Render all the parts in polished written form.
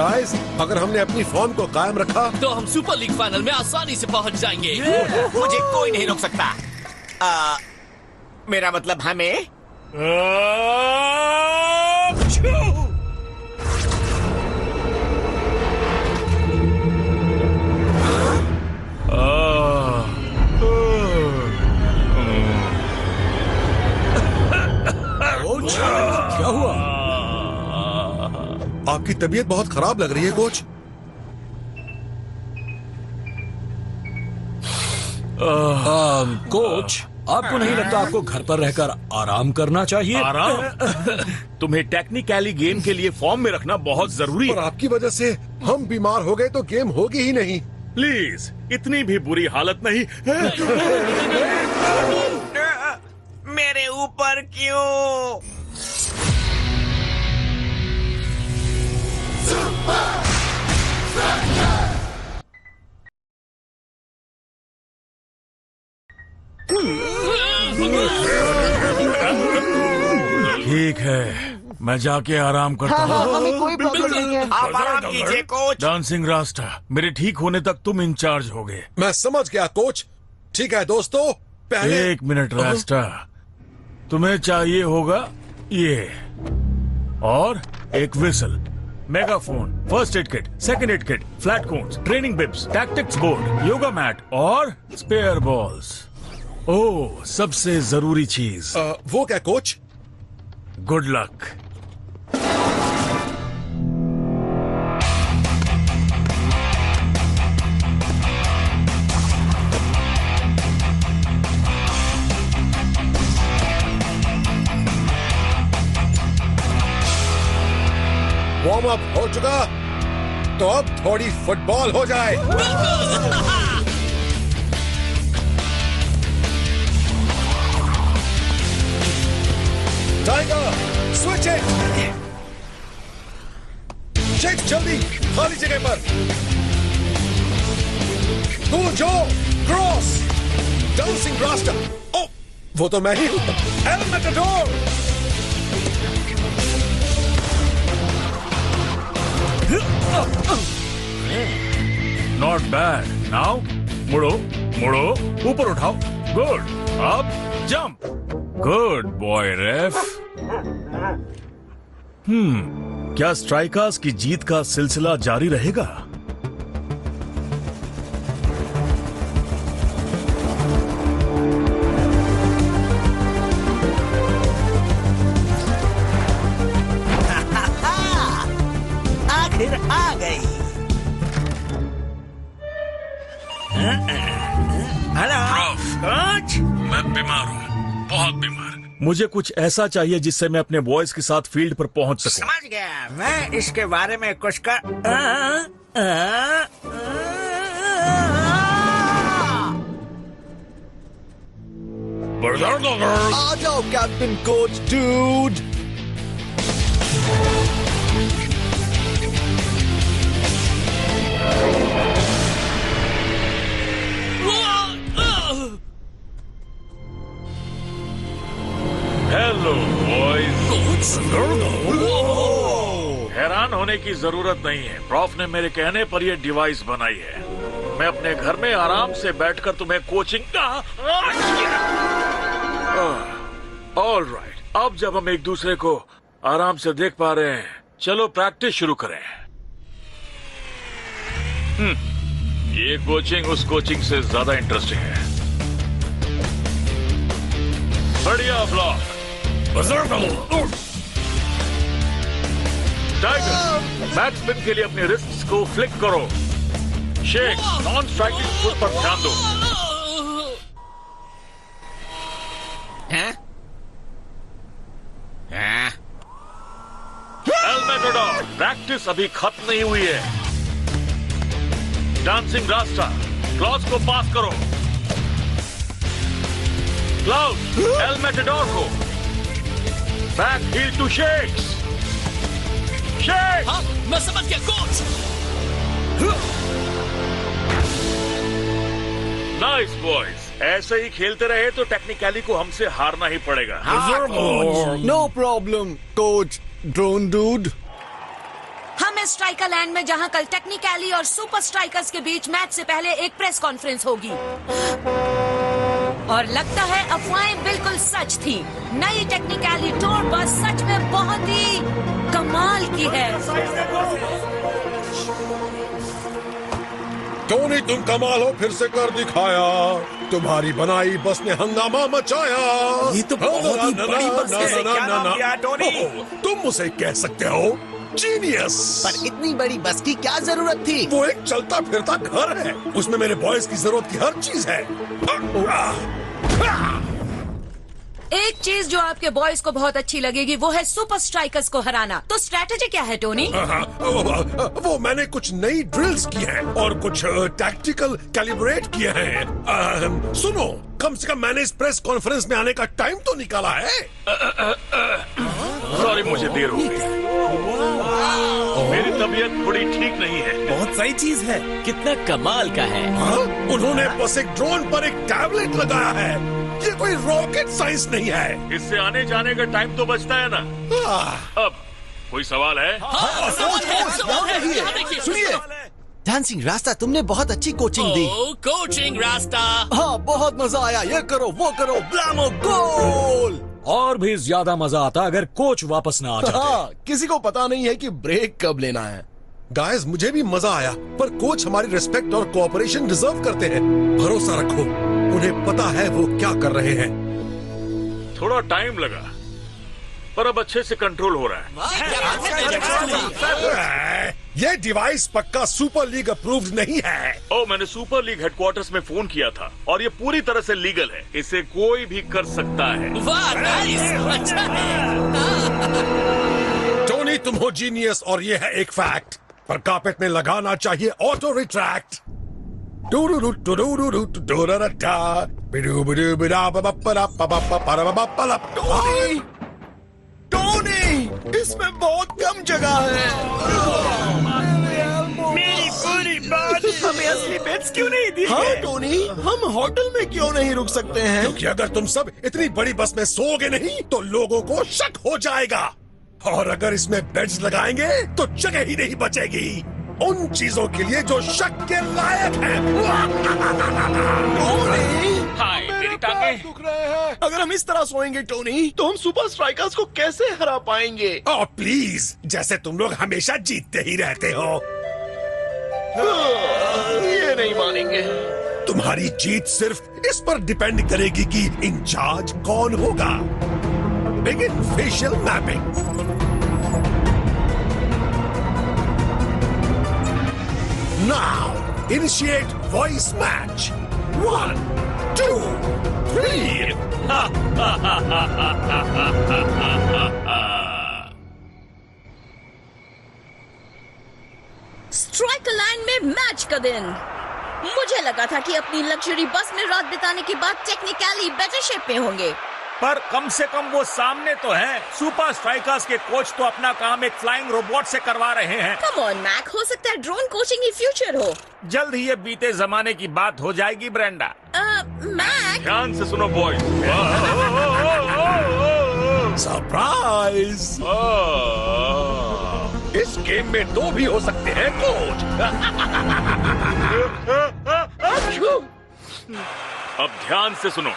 Guys, अगर हमने अपनी फॉर्म को कायम रखा तो हम सुपर लीग फाइनल में आसानी से पहुंच जाएंगे। मुझे कोई नहीं रोक सकता। मेरा मतलब हमें क्या हुआ? आपकी तबीयत बहुत खराब लग रही है कोच। कोच, आपको नहीं लगता आपको घर पर रहकर आराम करना चाहिए? आराम? तुम्हें टेक्निकली गेम के लिए फॉर्म में रखना बहुत जरूरी और है। आपकी वजह से हम बीमार हो गए तो गेम होगी ही नहीं। प्लीज, इतनी भी बुरी हालत नहीं। मेरे ऊपर क्यों? ठीक है, मैं जाके आराम करता हाँ, हूँ। हमें कोई प्रॉब्लम नहीं है। आप आराम कीजिए कोच। डांसिंग रास्ता, मेरे ठीक होने तक तुम इंचार्ज होगे। मैं समझ गया कोच। ठीक है दोस्तों, पहले एक मिनट रास्ता, तुम्हें चाहिए होगा ये और एक whistle, megaphone, first aid kit, second aid kit, flat cones, training bibs, tactics board, yoga mat और स्पेयर बॉल्स। ओह, सबसे जरूरी चीज, वो क्या coach? Good luck. Warm up हो चुका, तो अब थोड़ी फुटबॉल हो जाए। Tiger, switch it. शेख, जल्दी खाली जगह पर। तू जो क्रॉस, डांसिंग रास्ता। ओ, वो तो मैं ही हूं। El Matador. Not bad. Now मुड़ो, मुड़ो, ऊपर उठाओ। गुड, अब जंप। गुड बॉय रेफ। क्या स्ट्राइकर्स की जीत का सिलसिला जारी रहेगा? आखिर आ गई। Hello coach. मैं बीमार हूँ, बहुत बीमार। मुझे कुछ ऐसा चाहिए जिससे मैं अपने बॉयज के साथ फील्ड पर पहुंच सकूं। समझ गया, मैं इसके बारे में कुछ कर। आ जाओ captain coach dude. Hello boys. Coach, हैरान होने की जरूरत नहीं है, प्रॉफ ने मेरे कहने पर यह डिवाइस बनाई है। मैं अपने घर में आराम से बैठकर तुम्हें कोचिंग। ऑल राइट, अब जब हम एक दूसरे को आराम से देख पा रहे हैं, चलो प्रैक्टिस शुरू करें। ये कोचिंग उस कोचिंग से ज्यादा इंटरेस्टिंग है। बढ़िया ब्लॉक। टाइगर, बैक स्पिन के लिए अपने रिस्ट्स को फ्लिक करो। शेक, नॉन स्ट्राइकिंग फुट पर ध्यान दो। एल मैटाडोर, प्रैक्टिस अभी खत्म नहीं हुई है। डांसिंग रास्ता, क्लॉज को पास करो। क्लाउड, एल मैटाडोर को back heel to Shakes. Shake, हाँ, मैं समझ गया कोच। नाइस बॉयज, ऐसे ही खेलते रहे तो टेक्निकली को हमसे हारना ही पड़ेगा। No problem coach Drone dude. हमें स्ट्राइकर लैंड में, जहां कल टेक्निकली और सुपर स्ट्राइकर्स के बीच मैच से पहले एक प्रेस कॉन्फ्रेंस होगी। और लगता है अफवाहें बिल्कुल सच थी। नई टेक्निकली टूर बस सच में बहुत ही कमाल की है। टोनी तुम कमाल हो, फिर से कर दिखाया। तुम्हारी बनाई बस ने हंगामा मचाया। ये तो बहुत ही बड़ी बस है। इसे क्या नाम दिया, टोनी? तुम उसे कह सकते हो जीनियस। पर इतनी बड़ी बस की क्या जरूरत थी? वो एक चलता फिरता घर है, उसमें मेरे बॉयज की जरूरत की हर चीज है। एक चीज जो आपके बॉयज को बहुत अच्छी लगेगी वो है सुपर स्ट्राइकर्स को हराना। तो स्ट्रैटेजी क्या है टोनी? वो मैंने कुछ नई ड्रिल्स की हैं और कुछ टैक्टिकल कैलिब्रेट किए हैं। सुनो, कम से कम मैंने इस प्रेस कॉन्फ्रेंस में आने का टाइम तो निकाला है। सॉरी, मुझे देर हो गई। मेरी तबीयत थोड़ी ठीक नहीं है। बहुत सही चीज है। कितना कमाल का है। हाँ? उन्होंने बस एक ड्रोन पर एक टैबलेट लगाया है। ये कोई रॉकेट साइंस नहीं है। इससे आने जाने का टाइम तो बचता है ना। अब कोई सवाल है? सुनिए डांसिंग रास्ता, तुमने बहुत अच्छी कोचिंग दी। कोचिंग रास्ता। हाँ, बहुत मजा आया। ये करो वो करो, ब्लामो गोल। और भी ज्यादा मजा आता अगर कोच वापस ना आ जाते। हाँ, किसी को पता नहीं है कि ब्रेक कब लेना है। गाइस, मुझे भी मजा आया, पर कोच हमारी रिस्पेक्ट और कोऑपरेशन डिजर्व करते हैं। भरोसा रखो, उन्हें पता है वो क्या कर रहे हैं। थोड़ा टाइम लगा, पर अब अच्छे से कंट्रोल हो रहा है। ये डिवाइस पक्का सुपर लीग अप्रूव्ड नहीं है। मैंने सुपर लीग हेडक्वार्टर्स में फोन किया था और ये पूरी तरह से लीगल है। इसे कोई भी कर सकता है। वाह, नाइस, अच्छा है। टोनी, तुम हो जीनियस और ये है एक फैक्ट, पर कार्पेट में लगाना चाहिए ऑटो रिट्रैक्ट। टोनी, इसमें बहुत कम जगह है। मेरी पूरी बॉडी। हमें असली बेड्स क्यों नहीं दिए? हाँ टोनी, हम होटल में क्यों नहीं रुक सकते हैं? क्योंकि अगर तुम सब इतनी बड़ी बस में सोओगे नहीं तो लोगों को शक हो जाएगा, और अगर इसमें बेड्स लगाएंगे तो जगह ही नहीं बचेगी उन चीजों के लिए जो शक के लायक है। हाय, मेरी टांगें। दुख रहे हैं। अगर हम इस तरह सोएंगे टोनी, तो हम सुपर स्ट्राइकर्स को कैसे हरा पाएंगे? ओह प्लीज, जैसे तुम लोग हमेशा जीतते ही रहते हो। ये नहीं मानेंगे। तुम्हारी जीत सिर्फ इस पर डिपेंड करेगी कि इंचार्ज कौन होगा। Begin facial mapping. Now, initiate voice match. 1, 2, 3. Striker Land में मैच का दिन। मुझे लगा था कि अपनी लग्जरी बस में रात बिताने के बाद टेक्निकली बेटर शेप में होंगे। पर कम से कम वो सामने तो है। सुपर स्ट्राइकर्स के कोच तो अपना काम एक फ्लाइंग रोबोट से करवा रहे हैं। कम ऑन मैक, हो सकता है ड्रोन कोचिंग ही फ्यूचर हो। जल्द ही ये बीते जमाने की बात हो जाएगी ब्रेंडा। मैक, ध्यान से सुनो बॉयज। सरप्राइज! इस गेम में 2 भी हो सकते हैं कोच। अब ध्यान से सुनो,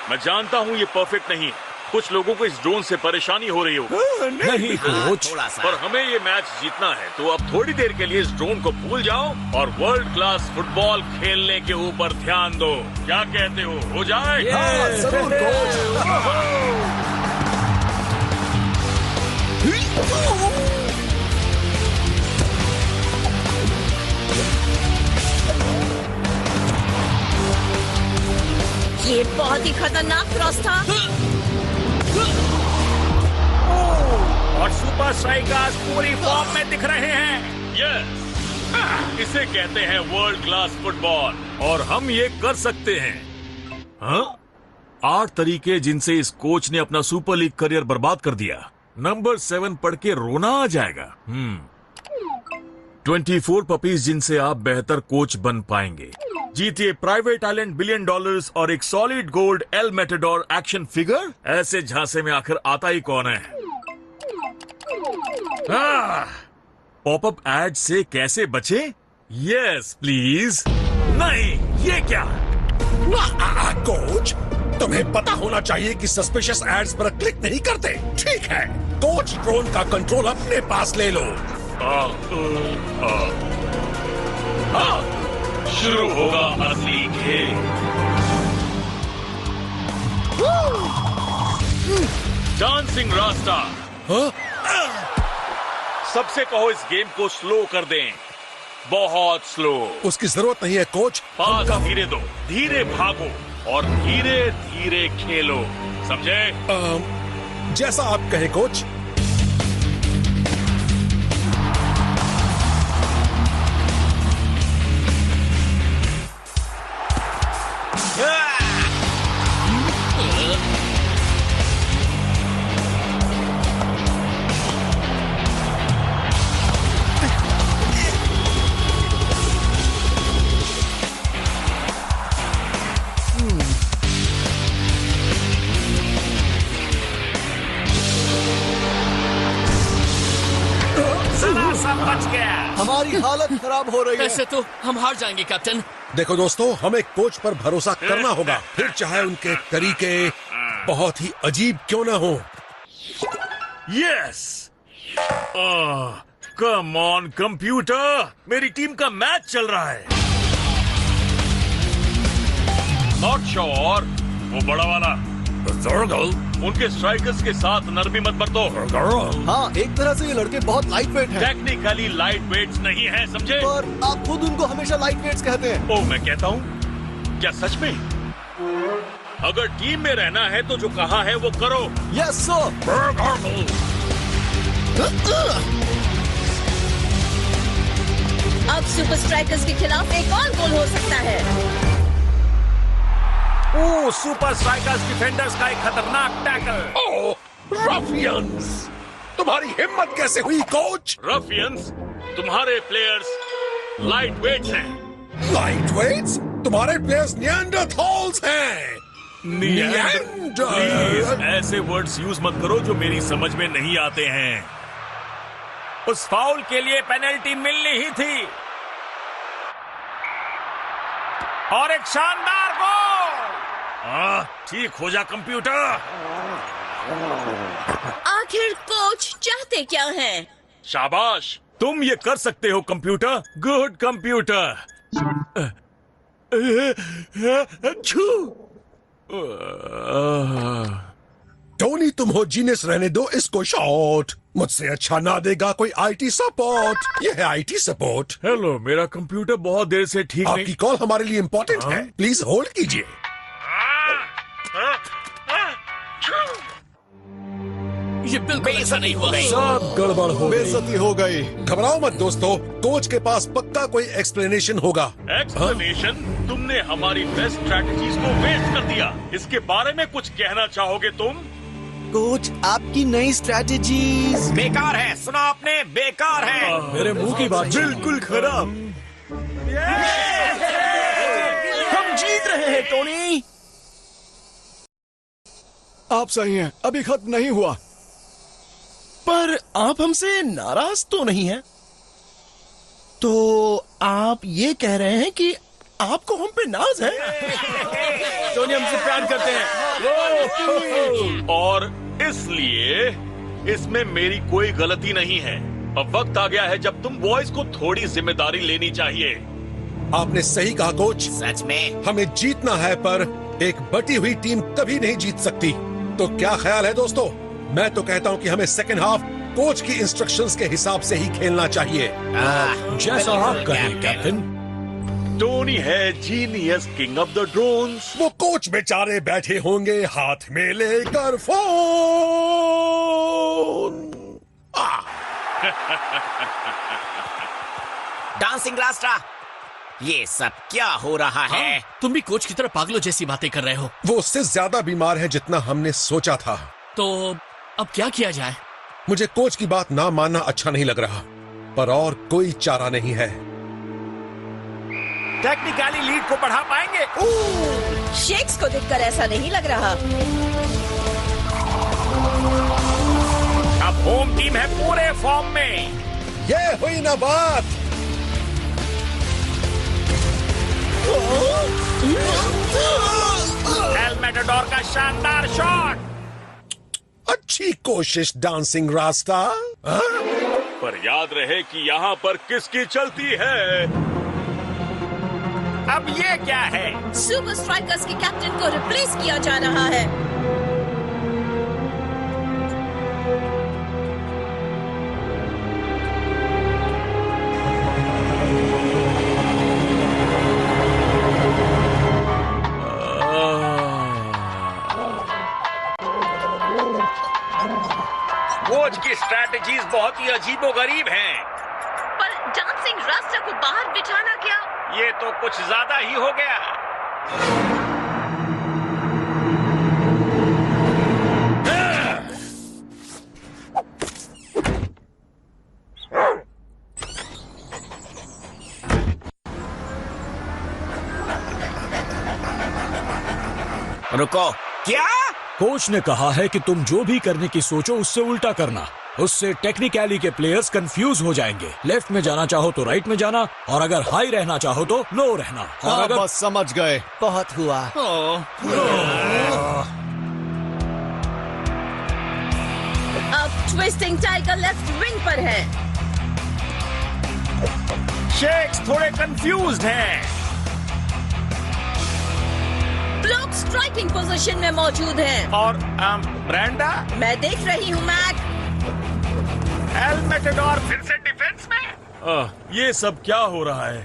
मैं जानता हूँ ये परफेक्ट नहीं है। कुछ लोगों को इस ड्रोन से परेशानी हो रही होगी। नहीं कोच, पर हमें ये मैच जीतना है, तो अब थोड़ी देर के लिए इस ड्रोन को भूल जाओ और वर्ल्ड क्लास फुटबॉल खेलने के ऊपर ध्यान दो। क्या कहते हो जाए? जरूर कोच। ये बहुत ही खतरनाक क्रॉस था। और सुपर स्ट्राइकर्स पूरी फॉर्म में दिख रहे हैं। यस, इसे कहते हैं वर्ल्ड क्लास फुटबॉल, और हम ये कर सकते हैं। हाँ? 8 तरीके जिनसे इस कोच ने अपना सुपर लीग करियर बर्बाद कर दिया। नंबर 7 पढ़ के रोना आ जाएगा। 24 पपीज जिनसे आप बेहतर कोच बन पाएंगे। जीतिए प्राइवेट आइलैंड $1 बिलियन और एक solid gold L Matador action figure. ऐसे झांसे में आखिर आता ही कौन है? पॉपअप एड से कैसे बचे? Yes please. नहीं, ये क्या? कोच, तुम्हें पता होना चाहिए कि सस्पिशियस एड्स पर क्लिक नहीं करते। ठीक है, कोच ड्रोन का कंट्रोल अपने पास ले लो। शुरू होगा असली खेल। डांसिंग रास्ता। सबसे कहो इस गेम को स्लो कर दें, बहुत स्लो। उसकी जरूरत नहीं है कोच। पास धीरे दो, धीरे भागो और धीरे धीरे खेलो, समझे? जैसा आप कहें कोच। हमारी हालत खराब हो रही है। ऐसे तो हम हार जाएंगे कैप्टन। देखो दोस्तों, हमें कोच पर भरोसा करना होगा, फिर चाहे उनके तरीके बहुत ही अजीब क्यों ना हो। यस। कम ऑन कंप्यूटर, मेरी टीम का मैच चल रहा है। नॉट श्योर, वो बड़ा वाला उनके स्ट्राइकर्स के साथ नरमी मत बरतो। हाँ, एक तरह से ये लड़के बहुत लाइट वेट हैं। टेक्निकली लाइट वेट्स नहीं है, समझे? पर आप खुद उनको हमेशा लाइट वेट्स कहते हैं। ओ, मैं कहता हूँ? क्या सच में? अगर टीम में रहना है तो जो कहा है वो करो। Yes sir. अब सुपर स्ट्राइकर्स के खिलाफ एक और गोल हो सकता है। सुपर स्ट्राइकर्स डिफेंडर्स का एक खतरनाक टैकल। ओह, रफियंस! तुम्हारी हिम्मत कैसे हुई कोच? रफियंस, तुम्हारे प्लेयर्स लाइट वेट्स हैं। Lightweights? तुम्हारे प्लेयर्स निएंडरथॉल्स हैं। प्लीज ऐसे वर्ड्स यूज मत करो जो मेरी समझ में नहीं आते हैं। उस फाउल के लिए पेनल्टी मिलनी ही थी और एक शानदार गोल। ठीक हो जा कंप्यूटर। आखिर कोच चाहते क्या हैं? शाबाश, तुम ये कर सकते हो कंप्यूटर। Good computer. टोनी, तुम हो जीनियस, रहने दो इसको शॉट। मुझसे अच्छा ना देगा कोई आईटी सपोर्ट। यह है आईटी सपोर्ट। हेलो, मेरा कंप्यूटर बहुत देर से ठीक आपकी नहीं। कॉल हमारे लिए इम्पोर्टेंट है, प्लीज होल्ड कीजिए। ये बिल्कुल ऐसा नहीं हुआ। सब गड़बड़ हो गई। बेइज्जती हो गई। घबराओ मत दोस्तों, कोच के पास पक्का कोई एक्सप्लेनेशन होगा। एक्सप्लेनेशन? तुमने हमारी बेस्ट स्ट्रैटेजीज को वेस्ट कर दिया। इसके बारे में कुछ कहना चाहोगे तुम? कोच, आपकी नई स्ट्रैटेजीज बेकार है। सुना आपने? बेकार है। मेरे मुंह की बात बिल्कुल खराब। हम जीत रहे हैं टोनी। आप सही हैं, अभी खत्म नहीं हुआ। पर आप हमसे नाराज तो नहीं हैं? तो आप ये कह रहे हैं कि आपको हम पे नाज है? टोनी हमसे प्यार करते हैं। और इसलिए इसमें मेरी कोई गलती नहीं है। अब वक्त आ गया है जब तुम बॉयज को थोड़ी जिम्मेदारी लेनी चाहिए। आपने सही कहा कोच। सच में? हमें जीतना है, पर एक बटी हुई टीम कभी नहीं जीत सकती। तो क्या ख्याल है दोस्तों? मैं तो कहता हूं कि हमें सेकंड हाफ कोच की इंस्ट्रक्शंस के हिसाब से ही खेलना चाहिए। जैसा आप कहें कैप्टन। टोनी है genius king of the drones. वो कोच बेचारे बैठे होंगे हाथ में लेकर फोन। डांसिंग रास्ता, ये सब क्या हो रहा है? हाँ, तुम भी कोच की तरह पागलों जैसी बातें कर रहे हो। वो उससे ज्यादा बीमार है जितना हमने सोचा था। तो अब क्या किया जाए? मुझे कोच की बात ना मानना अच्छा नहीं लग रहा, पर और कोई चारा नहीं है। टेक्निकली लीड को बढ़ा पाएंगे। शेक्स को देखकर ऐसा नहीं लग रहा। अब होम टीम है पूरे फॉर्म में। ये हुई ना बात। एल मैटाडोर का शानदार शॉट। अच्छी कोशिश डांसिंग रास्ता। पर याद रहे कि यहाँ पर किसकी चलती है। अब ये क्या है? सुपर स्ट्राइकर्स के कैप्टन को रिप्लेस किया जा रहा है। कोच की स्ट्रैटेजीज बहुत ही अजीबोगरीब हैं। पर डांसिंग रास्ता को बाहर बिठाना क्या? ये तो कुछ ज्यादा ही हो गया। रुको, क्या? कोच ने कहा है कि तुम जो भी करने की सोचो उससे उल्टा करना। उससे टेक्निकली के प्लेयर्स कंफ्यूज हो जाएंगे। लेफ्ट में जाना चाहो तो राइट में जाना, और अगर हाई रहना चाहो तो लो रहना। और हाँ, अगर बस समझ गए। बहुत हुआ। अब ट्विस्टिंग टाइगर लेफ्ट विंग पर है। शेक्स थोड़े कंफ्यूज्ड हैं। ब्लॉक स्ट्राइकिंग पोजीशन में मौजूद हैं। और ब्रेंडा, मैं देख रही हूँ मैक। एल मैटाडोर फिर से डिफेंस में। ये सब क्या हो रहा है?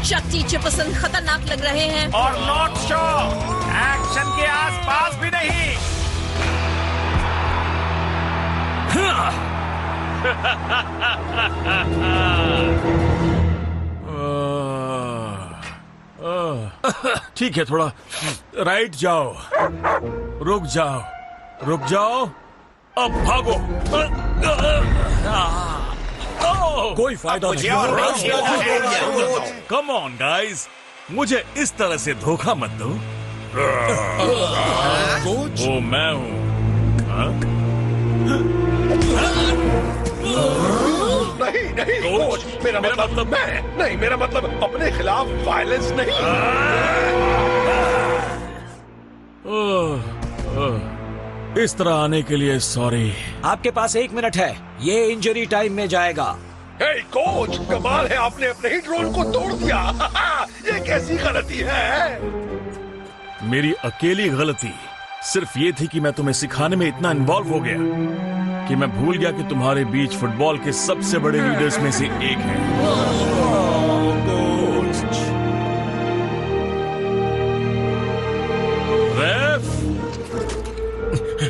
शक्ति चिपसन खतरनाक लग रहे हैं। और नॉट शो एक्शन के आसपास भी नहीं। ठीक है, थोड़ा राइट जाओ। रुक जाओ, रुक जाओ, अब भागो। कोई फायदा मुझे नहीं। और नहीं खेलना है। कम ऑन गाइस, मुझे इस तरह से धोखा मत दो। कोच, वो मैं हूँ। हाँ? नहीं नहीं कोच, मेरा मतलब मैं नहीं, मेरा मतलब अपने खिलाफ वायलेंस नहीं। इस तरह आने के लिए सॉरी। आपके पास 1 मिनट है, ये इंजरी टाइम में जाएगा। हे कोच, कमाल है, आपने अपने ही ड्रोन को तोड़ दिया। ये कैसी गलती है? मेरी अकेली गलती सिर्फ ये थी कि मैं तुम्हें सिखाने में इतना इन्वॉल्व हो गया कि मैं भूल गया कि तुम्हारे बीच फुटबॉल के सबसे बड़े लीडर्स में से एक है। रेफ,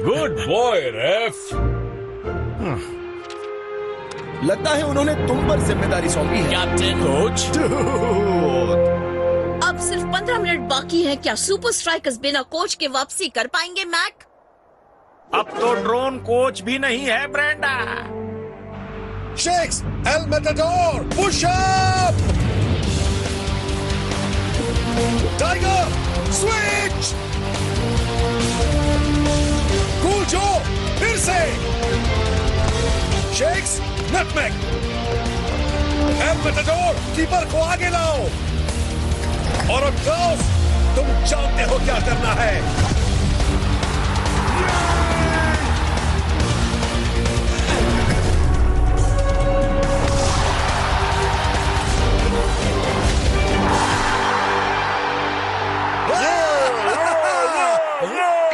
गुड बॉय रेफ। लगता है उन्होंने तुम पर जिम्मेदारी सौंपी है। कैप्टन कोच, अब सिर्फ 15 मिनट बाकी हैं। क्या सुपर स्ट्राइकर्स बिना कोच के वापसी कर पाएंगे मैक? अब तो ड्रोन कोच भी नहीं है Brenda. Shakes, L Matador, push up! Tiger, switch! Cool जो, फिर से! Shakes, nutmeg! L Matador, keeper को आगे लाओ! और अब क्लाउस, तुम जानते हो क्या करना है।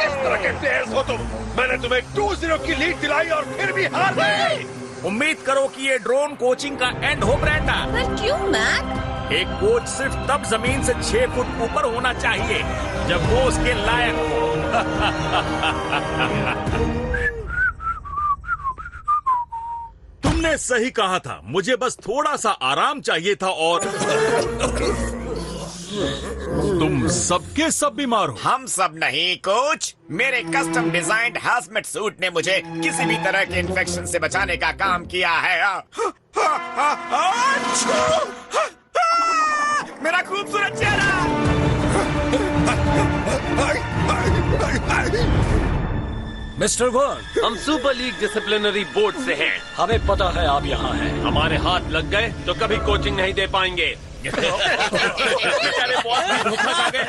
किस तरह के प्लेयर्स हो तुम? मैंने तुम्हें 2-0 की लीड दिलाई और फिर भी हार गए। उम्मीद करो कि ये ड्रोन कोचिंग का एंड हो ब्रेंडा। पर क्यों मैक? एक कोच सिर्फ तब जमीन से 6 फुट ऊपर होना चाहिए जब वो उसके लायक हो। तुमने सही कहा था, मुझे बस थोड़ा सा आराम चाहिए था और तुम सबके सब बीमार हो। हम सब नहीं कोच, मेरे कस्टम डिजाइन्ड हाजमेट सूट ने मुझे किसी भी तरह के इन्फेक्शन से बचाने का काम किया है। मेरा खूबसूरत चेहरा। मिस्टर वर्ल्ड, हम सुपर लीग डिसिप्लिनरी बोर्ड से हैं। हमें पता है आप यहाँ हैं। हमारे हाथ लग गए तो कभी कोचिंग नहीं दे पाएंगे। बेचारे बॉस भी धोखा खा गए।